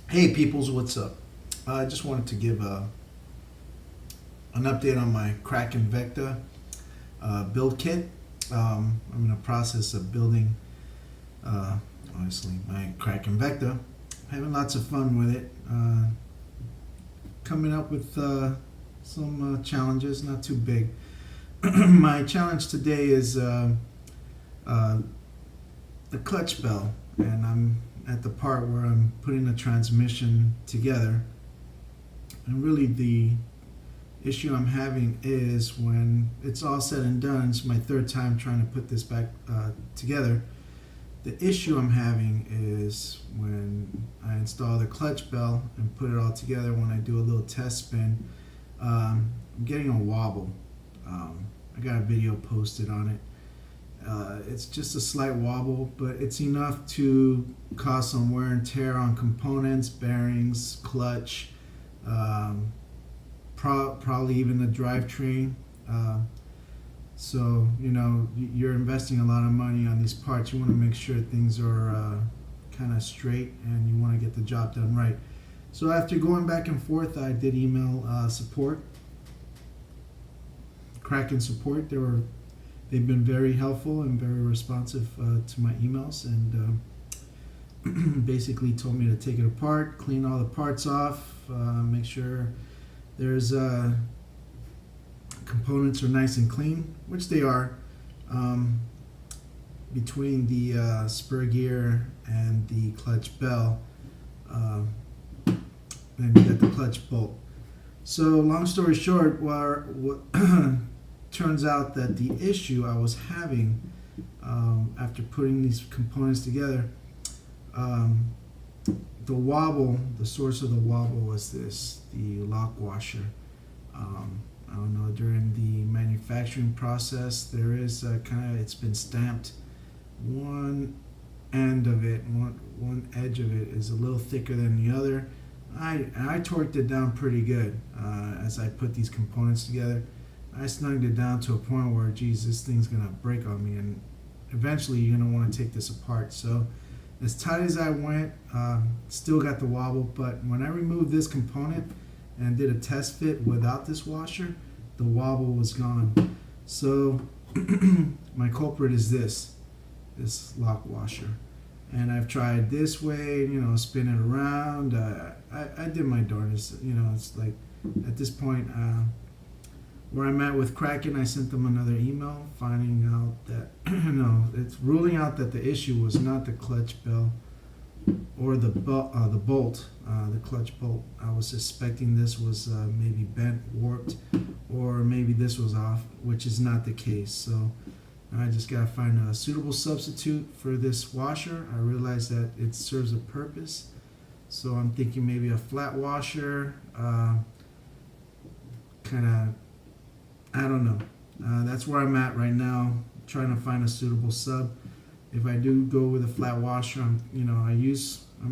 Hey peoples, what's up? I just wanted to give an update on my Kraken Vekta build kit. I'm in the process of building, uh, obviously, my Kraken Vekta. Having lots of fun with it. Coming up with some challenges, not too big. My challenge today is uh, the clutch bell, and I'm at the part where I'm putting the transmission together. And really, the issue I'm having is when it's all said and done, it's my third time trying to put this back together. The issue I'm having is when I install the clutch bell and put it all together, when I do a little test spin, I'm getting a wobble. I got a video posted on it. It's just a slight wobble, but it's enough to cause some wear and tear on components, bearings, clutch, probably even the drivetrain. So, you're investing a lot of money on these parts. You want to make sure things are kind of straight, and you want to get the job done right. So after going back and forth, I did email support, Kraken support. They've been very helpful and very responsive to my emails, and basically told me to take it apart, clean all the parts off, make sure there's components are nice and clean, which they are. Between the spur gear and the clutch bell, then you got the clutch bolt. So long story short, what turns out that the issue I was having after putting these components together, the source of the wobble was the lock washer. I don't know, during the manufacturing process, there is it's been stamped. One end of it, one edge of it is a little thicker than the other. I torqued it down pretty good as I put these components together. I snugged it down to a point where, geez, this thing's gonna break on me, and eventually you're gonna want to take this apart. So as tight as I went, still got the wobble, but when I removed this component and did a test fit without this washer, the wobble was gone. So my culprit is this lock washer. And I've tried this way, spin it around. I did my darndest. It's like at this point, where I'm at with Kraken, I sent them another email finding out that, it's ruling out that the issue was not the clutch bell or the bolt, the clutch bolt. I was suspecting this was maybe bent, warped, or maybe this was off, which is not the case. So I just got to find a suitable substitute for this washer. I realize that it serves a purpose. So I'm thinking maybe a flat washer, kind of, I don't know. That's where I'm at right now, trying to find a suitable sub. If I do go with a flat washer, I'm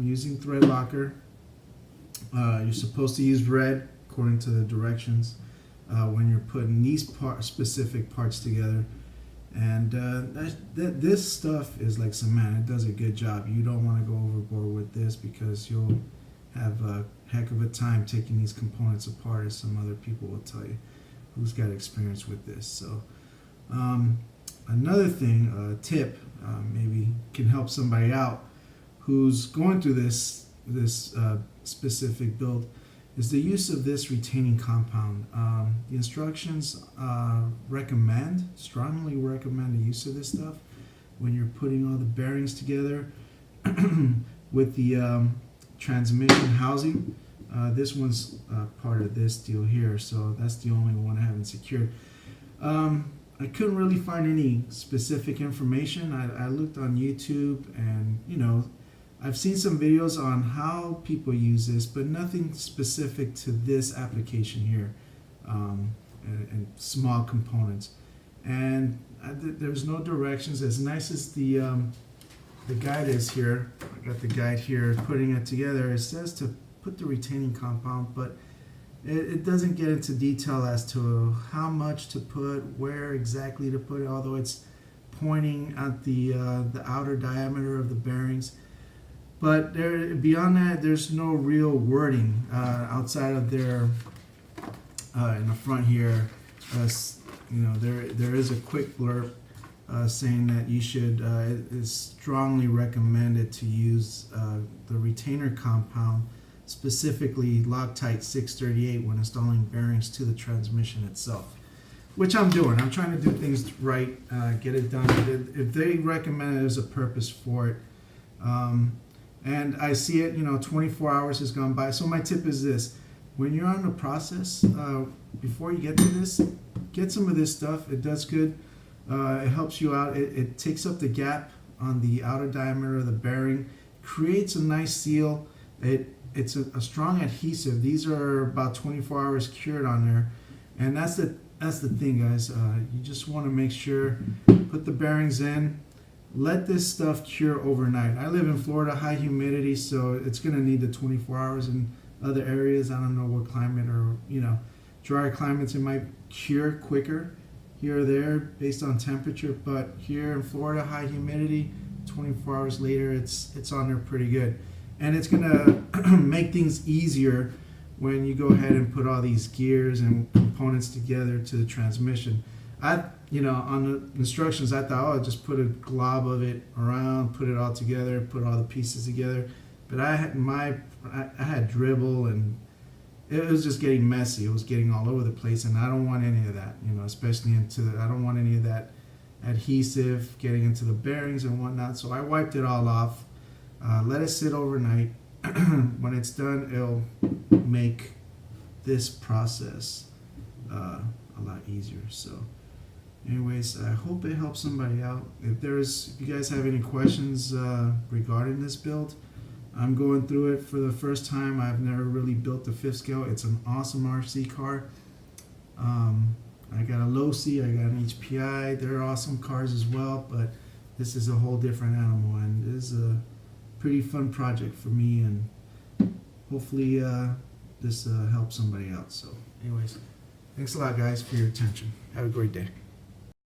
using thread locker. You're supposed to use red according to the directions when you're putting these specific parts together. And this stuff is like cement. It does a good job. You don't want to go overboard with this because you'll have a heck of a time taking these components apart, as some other people will tell you who's got experience with this. So another thing, tip, maybe can help somebody out who's going through this specific build, is the use of this retaining compound. The instructions strongly recommend the use of this stuff when you're putting all the bearings together with the transmission housing. This one's part of this deal here, so that's the only one I haven't secured. I couldn't really find any specific information. I looked on YouTube, and I've seen some videos on how people use this, but nothing specific to this application here, and small components. And there's no directions. As nice as the guide is here, I got the guide here putting it together. It says to put the retaining compound, but it doesn't get into detail as to how much to put, where exactly to put it, although it's pointing at the outer diameter of the bearings. But there, beyond that, there's no real wording outside of their in the front here. There is a quick blurb saying that you should. It is strongly recommended to use the retainer compound, specifically LocTite 638, when installing bearings to the transmission itself. Which I'm doing. I'm trying to do things right, get it done. If they recommend it, there's a purpose for it. And I see it, 24 hours has gone by. So my tip is this: when you're on the process, before you get to this, get some of this stuff. It does good. It helps you out. It takes up the gap on the outer diameter of the bearing, creates a nice seal. It's a strong adhesive. These are about 24 hours cured on there, and that's the thing, guys. You just want to make sure, put the bearings in, let this stuff cure overnight. I live in Florida, high humidity, so it's going to need the 24 hours. In other areas, I don't know what climate, or drier climates, it might cure quicker here or there based on temperature. But here in Florida, high humidity, 24 hours later, it's on there pretty good. And it's going to make things easier when you go ahead and put all these gears and components together to the transmission. On the instructions, I thought, I'll just put a glob of it around, put it all together, put all the pieces together. But I had dribble, and it was just getting messy. It was getting all over the place, and I don't want any of that, especially I don't want any of that adhesive getting into the bearings and whatnot. So I wiped it all off, let it sit overnight. When it's done, it'll make this process a lot easier. So anyways, I hope it helps somebody out. If you guys have any questions regarding this build, I'm going through it for the first time. I've never really built the 5th scale. It's an awesome RC car. I got a LSE, I got an HPI. They're awesome cars as well, but this is a whole different animal, and this is a pretty fun project for me, and hopefully this helps somebody out. So anyways, thanks a lot, guys, for your attention. Have a great day.